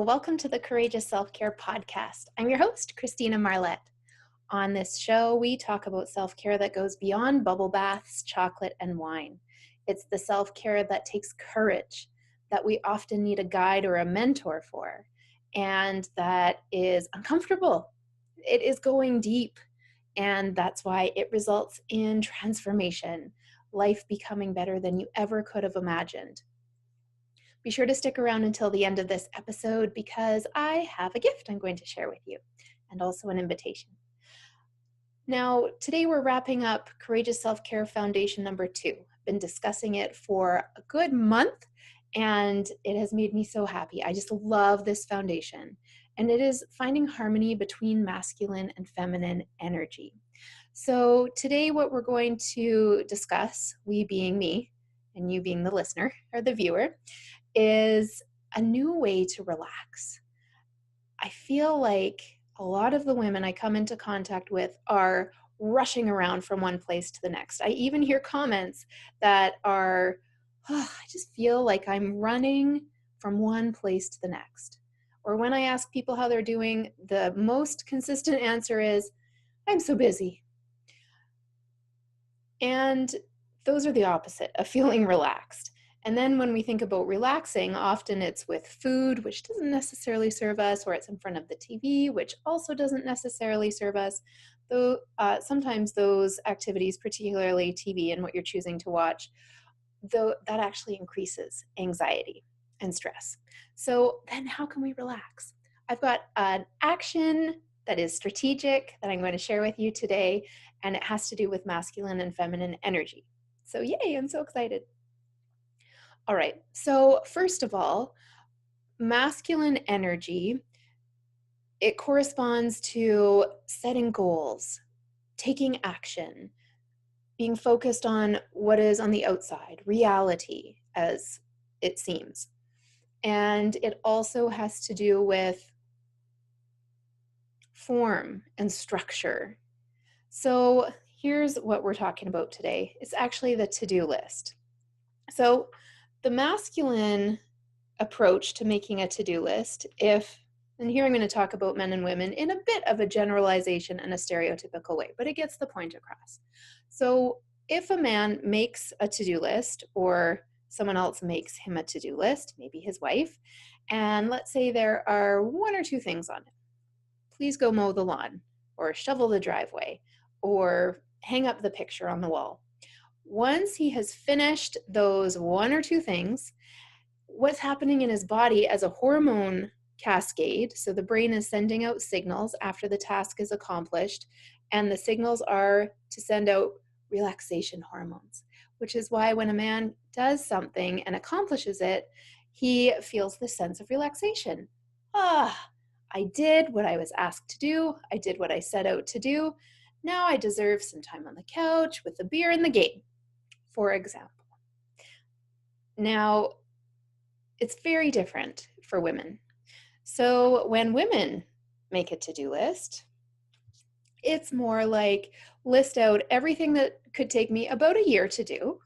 welcome to the Courageous Self-Care Podcast. I'm your host, Christina Marlette. On this show, we talk about self-care that goes beyond bubble baths, chocolate, and wine. It's the self-care that takes courage, that we often need a guide or a mentor for, and that is uncomfortable. It is going deep, and that's why it results in transformation, life becoming better than you ever could have imagined. Be sure to stick around until the end of this episode because I have a gift I'm going to share with you and also an invitation. Now, today we're wrapping up Courageous Self-Care Foundation number 2. I've been discussing it for a good month and it has made me so happy. I just love this foundation. And it is finding harmony between masculine and feminine energy. So today what we're going to discuss, we being me and you being the listener or the viewer, is a new way to relax. I feel like a lot of the women I come into contact with are rushing around from one place to the next. I even hear comments that are, I just feel like I'm running from one place to the next. Or when I ask people how they're doing, the most consistent answer is, I'm so busy. And those are the opposite of feeling relaxed. And then when we think about relaxing, often it's with food, which doesn't necessarily serve us, or it's in front of the TV, which also doesn't necessarily serve us. Though sometimes those activities, particularly TV and what you're choosing to watch, though that actually increases anxiety and stress. So then how can we relax? I've got an action that is strategic that I'm going to share with you today, and it has to do with masculine and feminine energy. So yay, I'm so excited. All right, so first of all, masculine energy, it corresponds to setting goals, taking action, being focused on what is on the outside, reality as it seems. And it also has to do with form and structure. So here's what we're talking about today. It's actually the to-do list. So the masculine approach to making a to-do list, and here I'm going to talk about men and women in a bit of a generalization and a stereotypical way, but it gets the point across. So if a man makes a to-do list, or someone else makes him a to-do list, maybe his wife, and let's say there are 1 or 2 things on it. Please go mow the lawn, or shovel the driveway, or hang up the picture on the wall. Once he has finished those 1 or 2 things, what's happening in his body as a hormone cascade, so the brain is sending out signals after the task is accomplished, and the signals are to send out relaxation hormones, which is why when a man does something and accomplishes it, he feels this sense of relaxation. I did what I was asked to do. I did what I set out to do. Now I deserve some time on the couch with a beer in the game, for example. Now, it's very different for women. So when women make a to-do list, it's more like list out everything that could take me about a year to do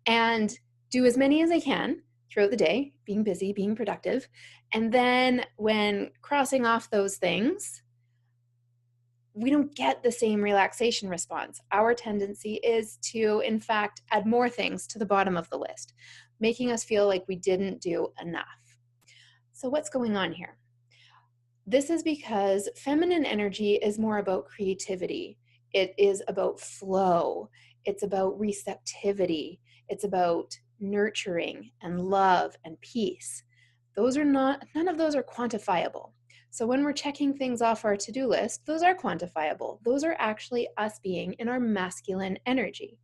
and do as many as I can throughout the day, being busy, being productive. And then when crossing off those things, we don't get the same relaxation response. Our tendency is to, in fact, add more things to the bottom of the list, making us feel like we didn't do enough. So what's going on here? This is because feminine energy is more about creativity. It is about flow. It's about receptivity. It's about nurturing and love and peace. None of those are quantifiable. So when we're checking things off our to-do list, those are quantifiable. Those are actually us being in our masculine energy.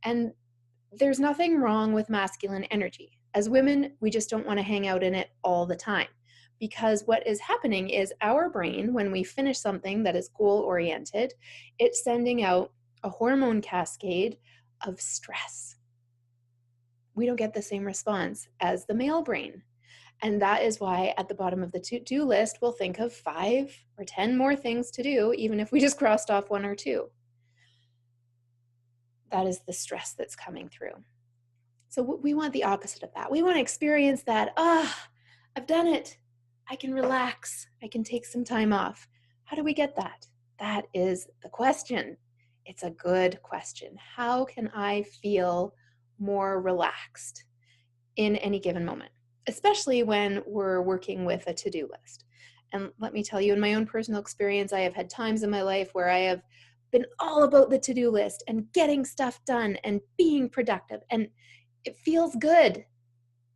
And there's nothing wrong with masculine energy. As women, we just don't want to hang out in it all the time. Because what is happening is our brain, when we finish something that is goal-oriented, it's sending out a hormone cascade of stress. We don't get the same response as the male brain. And that is why at the bottom of the to-do list, we'll think of 5 or 10 more things to do, even if we just crossed off 1 or 2. That is the stress that's coming through. So we want the opposite of that. We want to experience that, I've done it. I can relax. I can take some time off. How do we get that? That is the question. It's a good question. How can I feel more relaxed in any given moment, especially when we're working with a to-do list? And let me tell you, in my own personal experience, I have had times in my life where I have been all about the to-do list and getting stuff done and being productive. And it feels good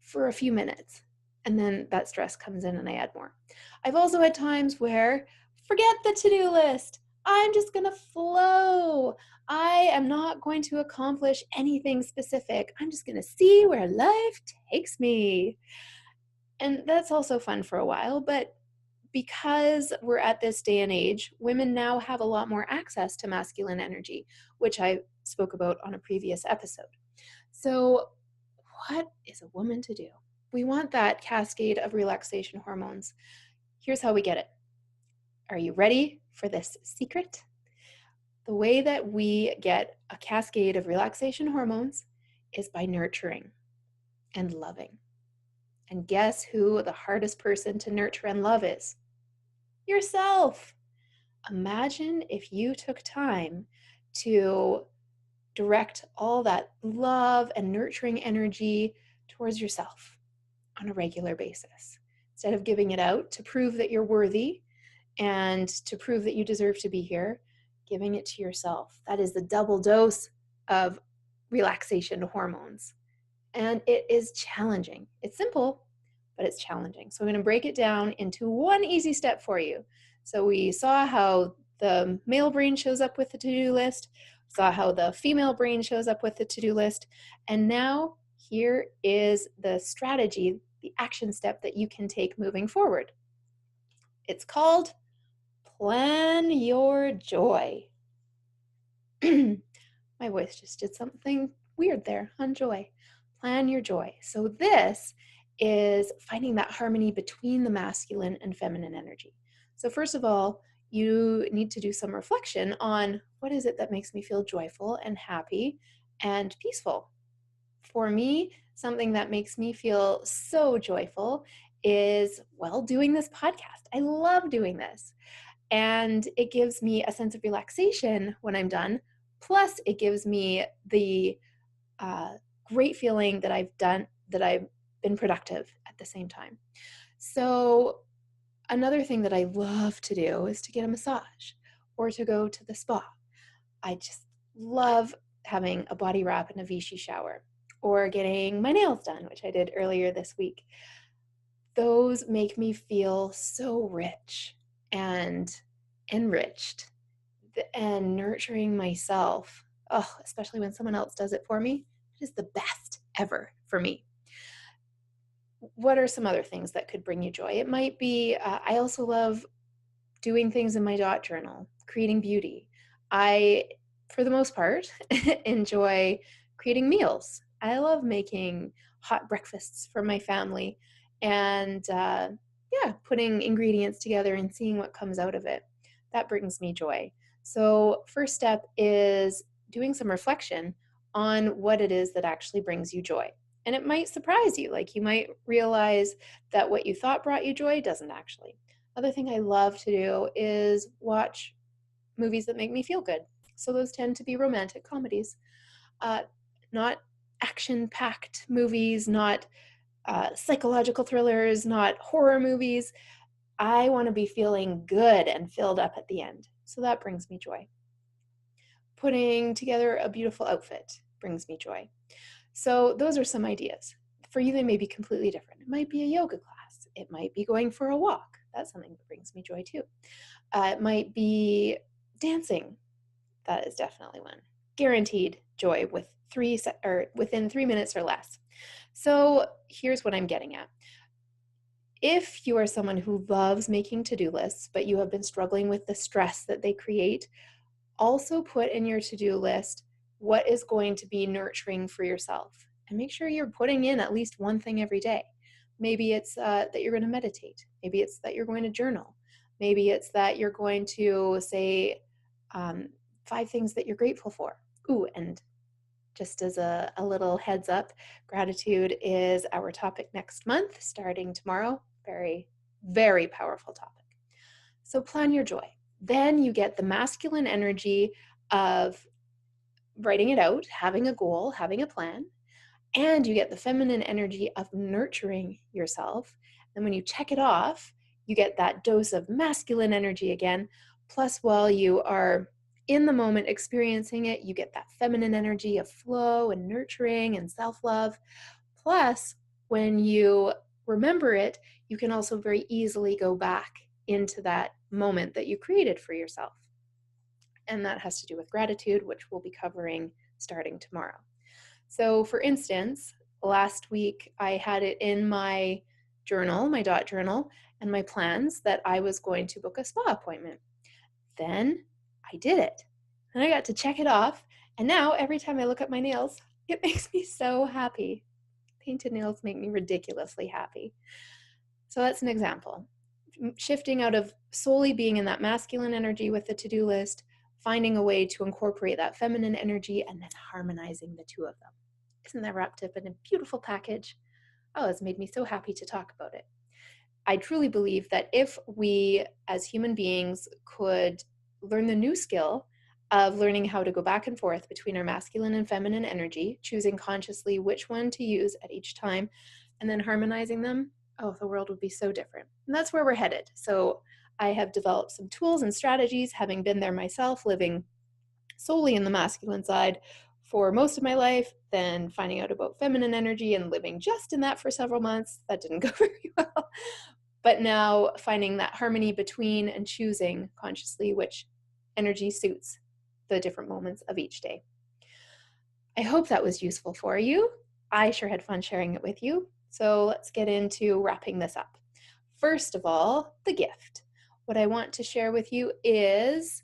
for a few minutes. And then that stress comes in and I add more. I've also had times where forget the to-do list. I'm just going to flow. I am not going to accomplish anything specific. I'm just going to see where life takes me. And that's also fun for a while, but because we're at this day and age, women now have a lot more access to masculine energy, which I spoke about on a previous episode. So, what is a woman to do? We want that cascade of relaxation hormones. Here's how we get it. Are you ready for this secret? The way that we get a cascade of relaxation hormones is by nurturing and loving. And guess who the hardest person to nurture and love is? Yourself. Imagine if you took time to direct all that love and nurturing energy towards yourself on a regular basis. Instead of giving it out to prove that you're worthy and to prove that you deserve to be here, giving it to yourself. That is the double dose of relaxation hormones. And it is challenging. It's simple, but it's challenging. So I'm going to break it down into one easy step for you. So we saw how the male brain shows up with the to-do list, saw how the female brain shows up with the to-do list, and now here is the strategy, the action step that you can take moving forward. It's called Plan Your Joy. My voice just did something weird there on joy. Plan your joy. So this is finding that harmony between the masculine and feminine energy. So first of all, you need to do some reflection on what is it that makes me feel joyful and happy and peaceful. For me, something that makes me feel so joyful is, well, doing this podcast. I love doing this. And it gives me a sense of relaxation when I'm done. Plus, it gives me the great feeling that I've been productive at the same time. So another thing that I love to do is to get a massage or to go to the spa. I just love having a body wrap and a Vichy shower, or getting my nails done, which I did earlier this week. Those make me feel so rich and enriched and nurturing myself. Oh, especially when someone else does it for me, it is the best ever for me. What are some other things that could bring you joy? It might be, I also love doing things in my dot journal, creating beauty. I, for the most part, enjoy creating meals. I love making hot breakfasts for my family and putting ingredients together and seeing what comes out of it. That brings me joy. So first step is doing some reflection on what it is that actually brings you joy. And it might surprise you, like you might realize that what you thought brought you joy doesn't actually. Other thing I love to do is watch movies that make me feel good. So those tend to be romantic comedies, not action-packed movies, not psychological thrillers, not horror movies. I want to be feeling good and filled up at the end. So that brings me joy. Putting together a beautiful outfit brings me joy. So those are some ideas. For you, they may be completely different. It might be a yoga class. It might be going for a walk. That's something that brings me joy too. It might be dancing. That is definitely one. Guaranteed joy within 3 minutes or less. So here's what I'm getting at. If you are someone who loves making to-do lists, but you have been struggling with the stress that they create, also put in your to-do list what is going to be nurturing for yourself. And make sure you're putting in at least one thing every day. Maybe it's that you're going to meditate. Maybe it's that you're going to journal. Maybe it's that you're going to say 5 things that you're grateful for. Ooh, and just as a little heads up, gratitude is our topic next month, starting tomorrow. Very, Very powerful topic. So plan your joy. Then you get the masculine energy of writing it out, having a goal, having a plan, and you get the feminine energy of nurturing yourself. And when you check it off, you get that dose of masculine energy again. Plus, while you are in the moment experiencing it, you get that feminine energy of flow and nurturing and self-love. Plus, when you remember it, you can also very easily go back into that moment that you created for yourself. And that has to do with gratitude, which we'll be covering starting tomorrow. So for instance, last week I had it in my journal, my dot journal, and my plans that I was going to book a spa appointment. Then I did it. And I got to check it off. And now every time I look at my nails, it makes me so happy. Painted nails make me ridiculously happy. So that's an example. Shifting out of solely being in that masculine energy with the to-do list, finding a way to incorporate that feminine energy, and then harmonizing the two of them. Isn't that wrapped up in a beautiful package? Oh, it's made me so happy to talk about it. I truly believe that if we as human beings could learn the new skill of learning how to go back and forth between our masculine and feminine energy, choosing consciously which one to use at each time, and then harmonizing them, oh, the world would be so different. And that's where we're headed. So I have developed some tools and strategies, having been there myself, living solely in the masculine side for most of my life, then finding out about feminine energy and living just in that for several months. That didn't go very well. But now finding that harmony between and choosing consciously which energy suits the different moments of each day. I hope that was useful for you. I sure had fun sharing it with you. So let's get into wrapping this up. First of all, the gift. What I want to share with you is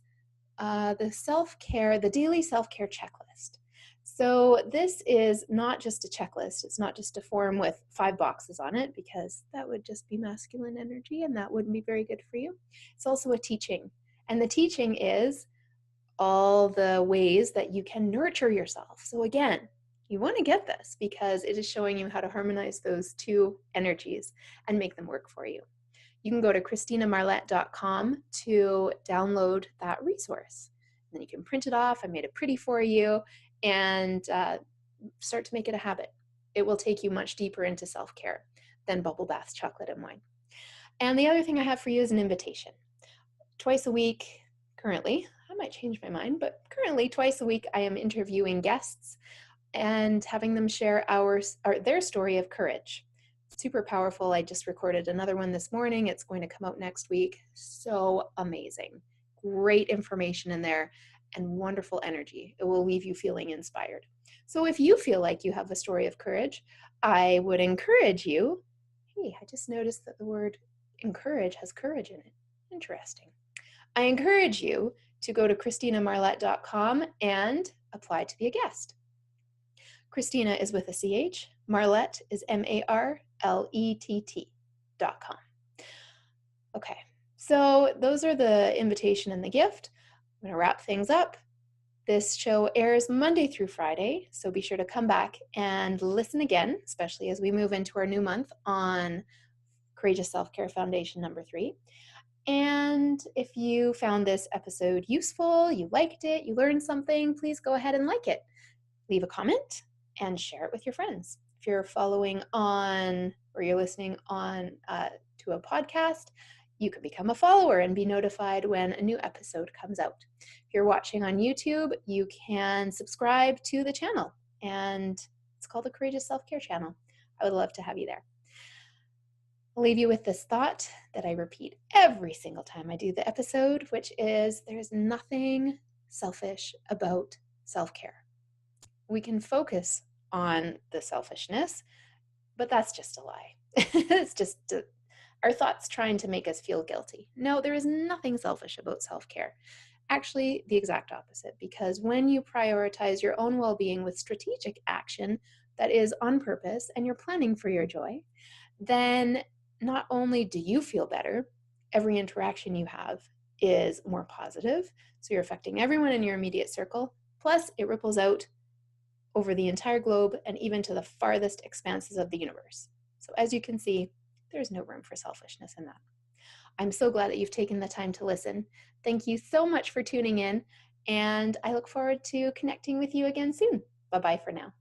the self-care, the daily self-care checklist. So this is not just a checklist. It's not just a form with 5 boxes on it, because that would just be masculine energy and that wouldn't be very good for you. It's also a teaching. And the teaching is all the ways that you can nurture yourself. So again, you want to get this because it is showing you how to harmonize those two energies and make them work for you. You can go to ChristinaMarlette.com to download that resource. And then you can print it off. I made it pretty for you, and start to make it a habit. It will take you much deeper into self-care than bubble baths, chocolate, and wine. And the other thing I have for you is an invitation. Twice a week, currently, I might change my mind, but currently twice a week I am interviewing guests and having them share their story of courage. Super powerful. I just recorded another one this morning. It's going to come out next week. So amazing. Great information in there and wonderful energy. It will leave you feeling inspired. So if you feel like you have a story of courage, I would encourage you. Hey, I just noticed that the word encourage has courage in it. Interesting. I encourage you to go to ChristinaMarlette.com and apply to be a guest. Christina is with a CH. Marlette is MARLETT.com. Okay, so those are the invitation and the gift. I'm going to wrap things up. This show airs Monday through Friday, so be sure to come back and listen again, especially as we move into our new month on Courageous Self-Care Foundation number 3. And if you found this episode useful, you liked it, you learned something, please go ahead and like it. Leave a comment and share it with your friends. If you're following on or you're listening on to a podcast, you can become a follower and be notified when a new episode comes out. If you're watching on YouTube, you can subscribe to the channel, and it's called the Courageous Self-Care Channel. I would love to have you there. I'll leave you with this thought that I repeat every single time I do the episode, which is there's nothing selfish about self-care. We can focus on the selfishness, but that's just a lie. It's just our thoughts trying to make us feel guilty. No, there is nothing selfish about self-care. Actually, the exact opposite, because when you prioritize your own well-being with strategic action that is on purpose and you're planning for your joy, then not only do you feel better, every interaction you have is more positive, so you're affecting everyone in your immediate circle, plus it ripples out over the entire globe and even to the farthest expanses of the universe. So as you can see, there's no room for selfishness in that. I'm so glad that you've taken the time to listen. Thank you so much for tuning in, and I look forward to connecting with you again soon. Bye bye for now.